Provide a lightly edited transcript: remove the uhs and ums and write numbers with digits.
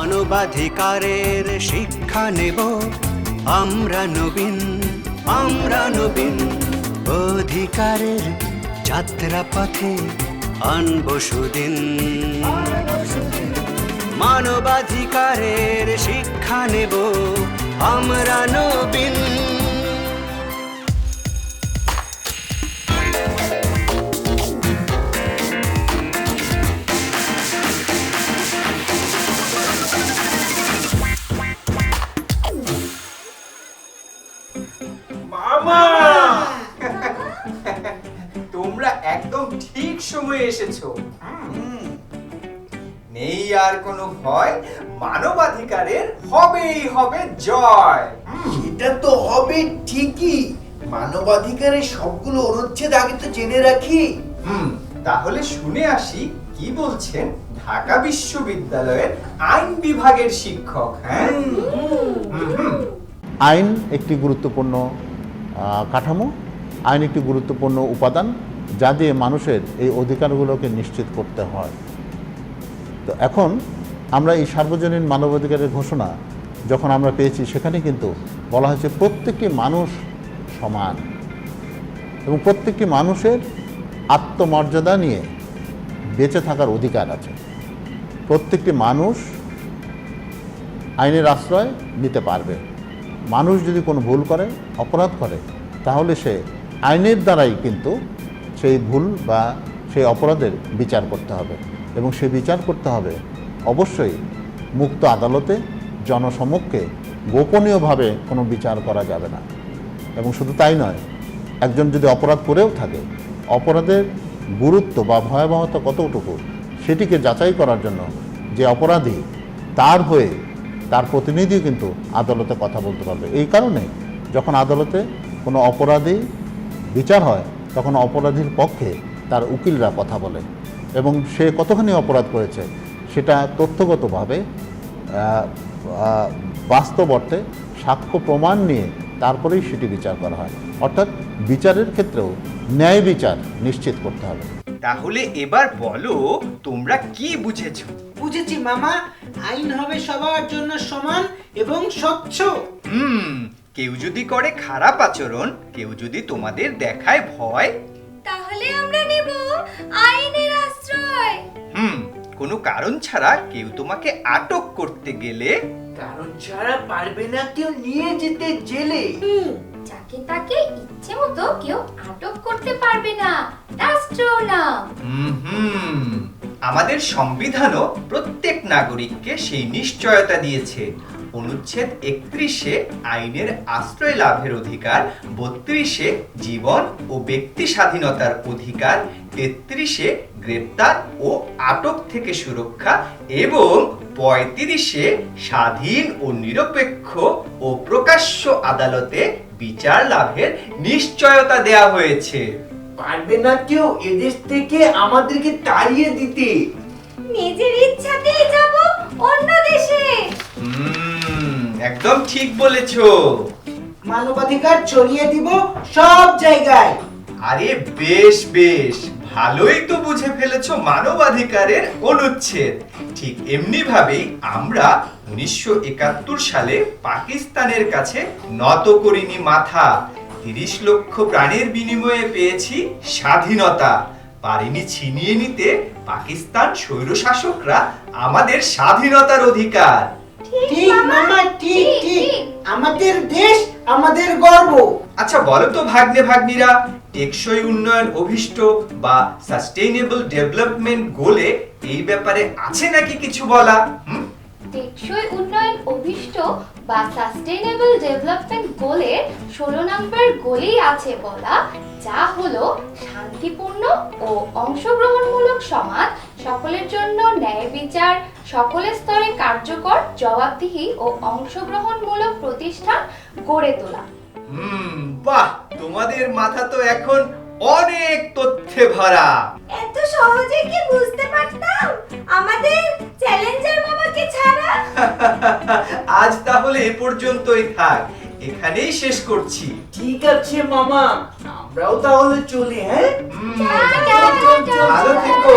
মানবাধিকারের শিক্ষা নেব আমরা নবীন অধিকারের যাত্রাপথে আনব সুদিন। মানবাধিকারের শিক্ষা নেব আমরা নবীন। তোমরা একদম ঠিক সময়ে এসেছো। নেই আর কোনো ভয়, মানবাধিকারের হবেই হবে জয়। এটা তো হবে ঠিকই। মানবাধিকারের সবগুলো অনুচ্ছেদ আগে তো জেনে রাখি। তাহলে শুনে আসি কি বলছেন ঢাকা বিশ্ববিদ্যালয়ের আইন বিভাগের শিক্ষক। হ্যাঁ, আইন একটি গুরুত্বপূর্ণ কাঠামো, আইন একটি গুরুত্বপূর্ণ উপাদান যা দিয়ে মানুষের এই অধিকারগুলোকে নিশ্চিত করতে হয়। তো এখন আমরা এই সার্বজনীন মানবাধিকারের ঘোষণা যখন আমরা পেয়েছি, সেখানে কিন্তু বলা হয়েছে প্রত্যেকটি মানুষ সমান এবং প্রত্যেকটি মানুষের আত্মমর্যাদা নিয়ে বেঁচে থাকার অধিকার আছে। প্রত্যেকটি মানুষ আইনের আশ্রয় নিতে পারবে। মানুষ যদি কোনো ভুল করে, অপরাধ করে, তাহলে সে আইনের দ্বারাই কিন্তু সেই ভুল বা সেই অপরাধের বিচার করতে হবে এবং সে বিচার করতে হবে অবশ্যই মুক্ত আদালতে, জনসমক্ষে। গোপনীয়ভাবে কোনো বিচার করা যাবে না। এবং শুধু তাই নয়, একজন যদি অপরাধ করেও থাকে, অপরাধের গুরুত্ব বা ভয়াবহতা কতটুকু সেটিকে যাচাই করার জন্য যে অপরাধী, তার হয়ে তার প্রতিনিধিও কিন্তু আদালতে কথা বলতে পারবে। এই কারণে যখন আদালতে কোনো অপরাধী বিচার হয়, তখন অপরাধীর পক্ষে তার উকিলরা কথা বলে এবং সে কতখানি অপরাধ করেছে সেটা তথ্যগতভাবে বাস্তব অর্থে সাক্ষ্য প্রমাণ নিয়ে তারপরেই সেটি বিচার করা হয়। অর্থাৎ বিচারের ক্ষেত্রেও ন্যায় বিচার নিশ্চিত করতে হবে। তাহলে এবার বলো তোমরা কি বুঝেছো? বুঝেছি মামা, আইন হবে সবার জন্য সমান এবং স্বচ্ছ। কেউ যদি করে খারাপ আচরণ, কেউ যদি তোমাদের দেখায় ভয়, তাহলে আমরা নেব আইনের আশ্রয়। কোনো কারণ ছাড়া কেউ তোমাকে আটক করতে গেলে, কারণ ছাড়া পারবে না কেউ নিয়ে যেতে জেলে। যাকে তাকে ইচ্ছে মতো কেউ আটক করতে পারবে না, রাষ্ট্রও না। আমাদের সংবিধানও প্রত্যেক নাগরিককে সেই নিশ্চয়তা দিয়েছে। অনুচ্ছেদ 31-এ আইনের আশ্রয় লাভের অধিকার, 32-এ জীবন ও ব্যক্তি স্বাধীনতার অধিকার, 33-এ গ্রেপ্তার ও আটক থেকে সুরক্ষা এবং 35-এ স্বাধীন ও নিরপেক্ষ ও প্রকাশ্য আদালতে বিচার লাভের নিশ্চয়তা দেয়া হয়েছে। পারবে না কেউ এদেশ থেকে আমাদেরকে তাড়িয়ে দিতে। নিজের ইচ্ছাতেই যাব অন্য দেশে। একদম ঠিক বলেছো। মানবাধিকার ছড়িয়ে দিব সব জায়গায়। আরে বেশ বেশ, ভালোই তো বুঝে ফেলেছো মানবাধিকারের অনুচ্ছেদ। ঠিক এমনি ভাবেই আমরা 1971 সালে পাকিস্তানের কাছে নত করিনি মাথা। 30 লক্ষ প্রাণের বিনিময়ে পেয়েছি স্বাধীনতা। পারেনি ছিনিয়ে নিতে পাকিস্তান স্বৈরশাসকরা আমাদের স্বাধীনতার অধিকার। ঠিক মামা, ঠিক ঠিক। আমাদের দেশ, আমাদের গর্ব। আচ্ছা বলো তো ভাগ্নে ভাগ্নিরা, টেকসই উন্নয়ন অভিষ্ট বা সাস্টেইনেবল ডেভেলপমেন্ট গোলে এই ব্যাপারে আছে নাকি কিছু বলা? টেকসই উন্নয়ন অভিষ্ট বা সাস্টেইনেবল ডেভেলপমেন্ট গোলের 16 নম্বর গোলেই আছে বলা, যা হলো শান্তিপূর্ণ ও অংশগ্রহণমূলক সমাজ, সকলের জন্য ন্যায় বিচার, সকলের স্তরে কার্যকর, জবাবদিহি ও অংশগ্রহণমূলক প্রতিষ্ঠান গড়ে তোলা। বাহ, তোমাদের মাথা তো এখন অনেক তথ্যে ভরা। এত সহজে কি বুঝতে পারতাম আমাদের চ্যালেঞ্জার মামাকে ছাড়া? আজ তাহলে এ পর্যন্তই থাক, এখানেই শেষ করছি। ঠিক আছে মামা, আমরাও তাহলে চলি। হ্যাঁ, ভালো থেকো।